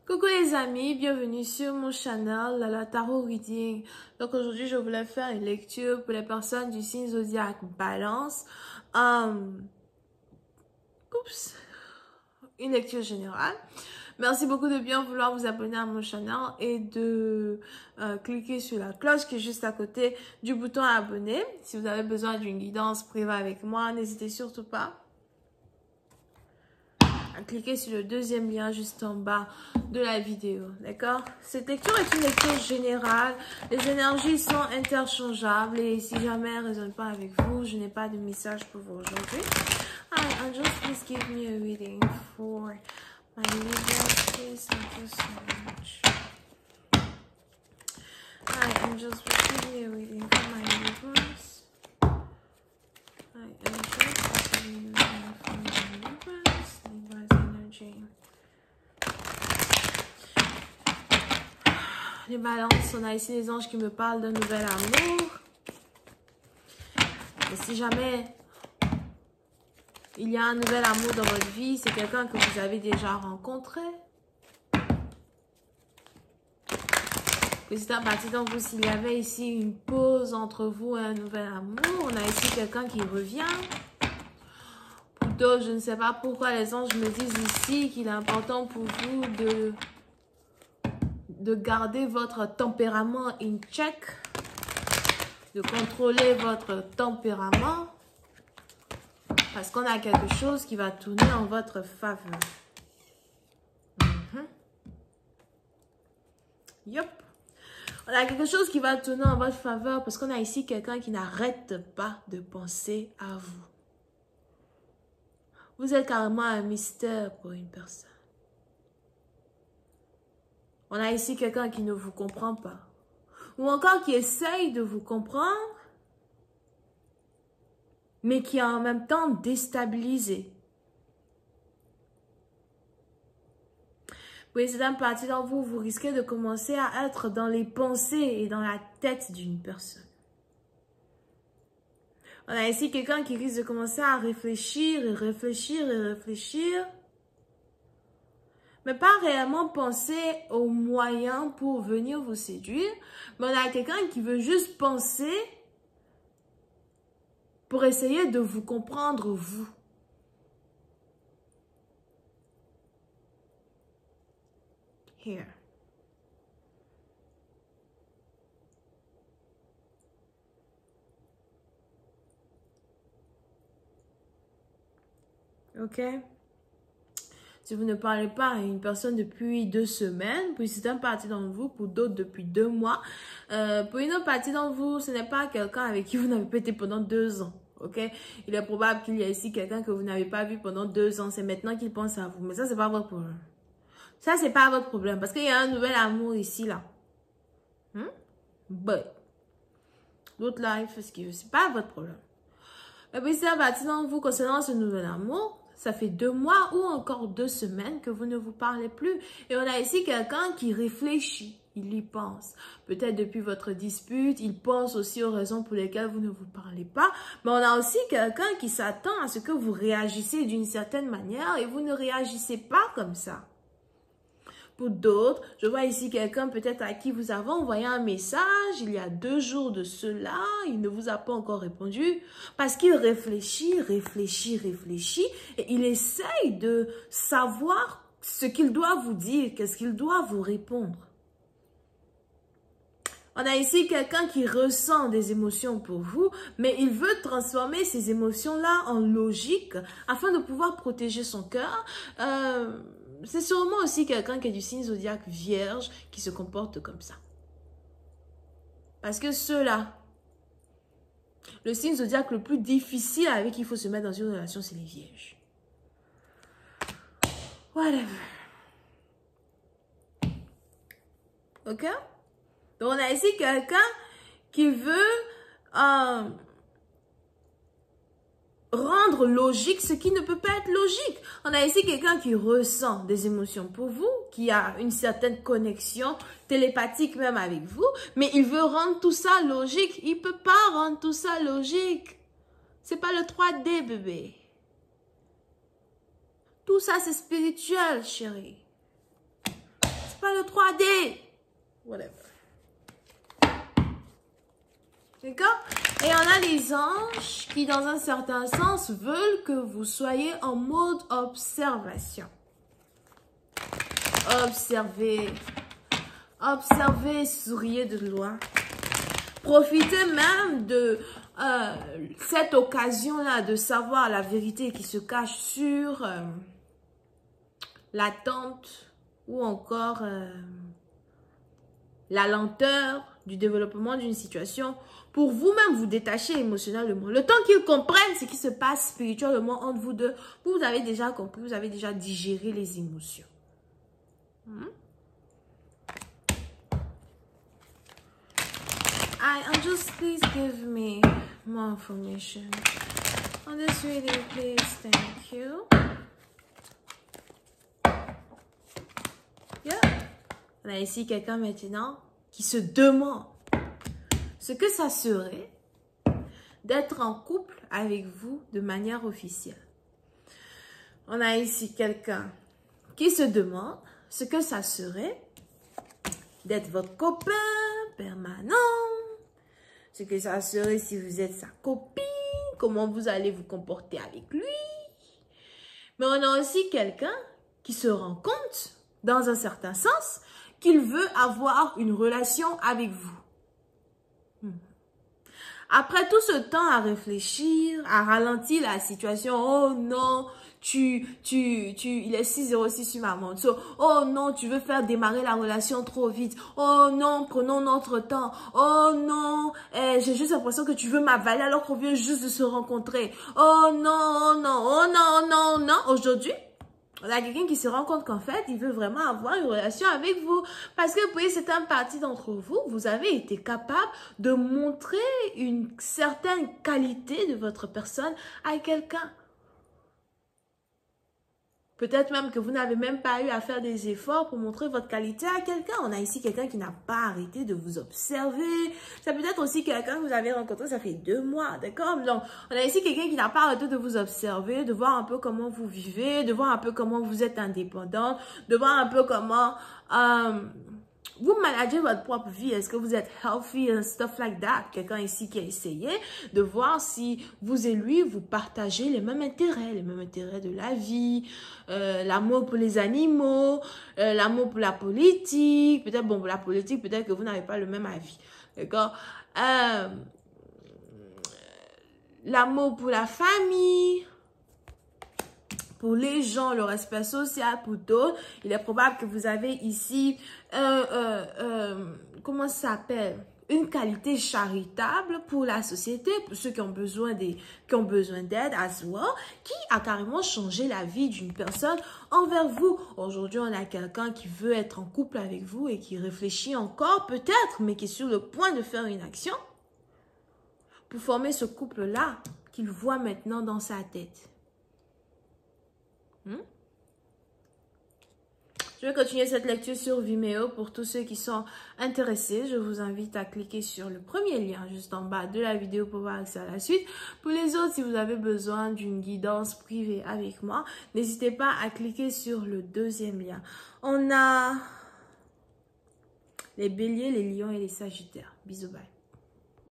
Coucou les amis, bienvenue sur mon channel Lala Tarot Reading. Donc aujourd'hui je voulais faire une lecture pour les personnes du signe zodiaque Balance. Une lecture générale. Merci beaucoup de bien vouloir vous abonner à mon channel et de cliquer sur la cloche qui est juste à côté du bouton abonner. Si vous avez besoin d'une guidance privée avec moi, n'hésitez surtout pas à cliquer sur le deuxième lien juste en bas de la vidéo, d'accord? Cette lecture est une lecture générale. Les énergies sont interchangeables et si jamais elles ne résonnent pas avec vous, je n'ai pas de message pour vous aujourd'hui. Hi, Angels, please give me a reading for my Libra, please. Thank you so much. Hi, Angels, please give me a reading for my Libras. Hi, Angels, please give me a reading for my Libras. Libras energy. Les balances, on a ici les anges qui me parlent d'un nouvel amour. Et si jamais il y a un nouvel amour dans votre vie, c'est quelqu'un que vous avez déjà rencontré. C'est un parti dans vous, s'il y avait ici une pause entre vous et un nouvel amour, on a ici quelqu'un qui revient. Pour d'autres, je ne sais pas pourquoi les anges me disent ici qu'il est important pour vous de garder votre tempérament in check, de contrôler votre tempérament, parce qu'on a quelque chose qui va tourner en votre faveur. Yup. On a quelque chose qui va tourner en votre faveur parce qu'on a ici quelqu'un qui n'arrête pas de penser à vous. Vous êtes carrément un mystère pour une personne. On a ici quelqu'un qui ne vous comprend pas. Ou encore qui essaye de vous comprendre, mais qui est en même temps déstabilisé. Oui, c'est une partie dans vous, vous risquez de commencer à être dans les pensées et dans la tête d'une personne. On a ici quelqu'un qui risque de commencer à réfléchir et réfléchir et réfléchir, mais pas réellement penser aux moyens pour venir vous séduire, mais on a quelqu'un qui veut juste penser pour essayer de vous comprendre, vous. Here. Ok? Si vous ne parlez pas à une personne depuis 2 semaines, puis c'est un parti d'entre vous, pour d'autres depuis 2 mois. Pour une autre partie d'entre vous, ce n'est pas quelqu'un avec qui vous n'avez pas été pendant 2 ans. Ok? Il est probable qu'il y ait ici quelqu'un que vous n'avez pas vu pendant 2 ans. C'est maintenant qu'il pense à vous. Mais ça, c'est pas votre problème. Ça, c'est pas votre problème. Parce qu'il y a un nouvel amour ici, là. But, l'autre life, c'est pas votre problème. Et puis, c'est un parti d'entre vous concernant ce nouvel amour. Ça fait 2 mois ou encore 2 semaines que vous ne vous parlez plus. Et on a ici quelqu'un qui réfléchit. Il y pense. Peut-être depuis votre dispute, il pense aussi aux raisons pour lesquelles vous ne vous parlez pas. Mais on a aussi quelqu'un qui s'attend à ce que vous réagissez d'une certaine manière et vous ne réagissez pas comme ça. Pour d'autres, je vois ici quelqu'un peut-être à qui vous avez envoyé un message il y a 2 jours de cela, il ne vous a pas encore répondu parce qu'il réfléchit et il essaye de savoir ce qu'il doit vous dire, qu'est-ce qu'il doit vous répondre. On a ici quelqu'un qui ressent des émotions pour vous, mais il veut transformer ces émotions-là en logique afin de pouvoir protéger son cœur. C'est sûrement aussi quelqu'un qui est du signe zodiaque vierge qui se comporte comme ça. Parce que ceux-là, le signe zodiaque le plus difficile avec qui il faut se mettre dans une relation, c'est les vierges. Whatever. Ok? Donc, on a ici quelqu'un qui veut rendre logique ce qui ne peut pas être logique. On a ici quelqu'un qui ressent des émotions pour vous, qui a une certaine connexion télépathique même avec vous, mais il veut rendre tout ça logique. Il ne peut pas rendre tout ça logique. C'est pas le 3D, bébé. Tout ça, c'est spirituel, chérie. pas le 3D. Whatever. D'accord? Et on a les anges qui, dans un certain sens, veulent que vous soyez en mode observation. Observez. Observez, souriez de loin. Profitez même de cette occasion-là de savoir la vérité qui se cache sur l'attente ou encore la lenteur du développement d'une situation pour vous-même vous détacher émotionnellement. Le temps qu'ils comprennent ce qui se passe spirituellement entre vous deux, vous avez déjà compris, vous avez déjà digéré les émotions. Just please give me more information on this reading, please. Thank you. Yeah. On a ici quelqu'un maintenant qui se demande ce que ça serait d'être en couple avec vous de manière officielle. On a ici quelqu'un qui se demande ce que ça serait d'être votre copain permanent. Ce que ça serait si vous êtes sa copine, comment vous allez vous comporter avec lui. Mais on a aussi quelqu'un qui se rend compte, dans un certain sens, qu'il veut avoir une relation avec vous. Après tout ce temps à réfléchir, à ralentir la situation, oh non, il est 6:06 sur ma montre. So, oh non, tu veux faire démarrer la relation trop vite. Oh non, prenons notre temps. Oh non, j'ai juste l'impression que tu veux m'avaler alors qu'on vient juste de se rencontrer. Oh non, oh non, oh non, oh non, oh non. Aujourd'hui, on a quelqu'un qui se rend compte qu'en fait, il veut vraiment avoir une relation avec vous. Parce que, vous voyez, c'est un parti d'entre vous. Vous avez été capable de montrer une certaine qualité de votre personne à quelqu'un. Peut-être même que vous n'avez même pas eu à faire des efforts pour montrer votre qualité à quelqu'un. On a ici quelqu'un qui n'a pas arrêté de vous observer. Ça peut être aussi quelqu'un que vous avez rencontré, ça fait 2 mois, d'accord? Donc, on a ici quelqu'un qui n'a pas arrêté de vous observer, de voir un peu comment vous vivez, de voir un peu comment vous êtes indépendante, de voir un peu comment vous managez votre propre vie. Est-ce que vous êtes healthy and stuff like that? Quelqu'un ici qui a essayé de voir si vous et lui, vous partagez les mêmes intérêts de la vie, l'amour pour les animaux, l'amour pour la politique. Peut-être, bon, pour la politique, peut-être que vous n'avez pas le même avis. D'accord? L'amour pour la famille. Pour les gens, le respect social, pour d'autres, il est probable que vous avez ici, comment ça s'appelle? Une qualité charitable pour la société, pour ceux qui ont besoin d'aide as well, qui a carrément changé la vie d'une personne envers vous. Aujourd'hui, on a quelqu'un qui veut être en couple avec vous et qui réfléchit encore peut-être, mais qui est sur le point de faire une action pour former ce couple-là qu'il voit maintenant dans sa tête. Je vais continuer cette lecture sur Vimeo. Pour tous ceux qui sont intéressés, je vous invite à cliquer sur le premier lien juste en bas de la vidéo pour voir accès à la suite. Pour les autres, si vous avez besoin d'une guidance privée avec moi, n'hésitez pas à cliquer sur le deuxième lien. On a les béliers, les lions et les sagittaires. Bisous, bye.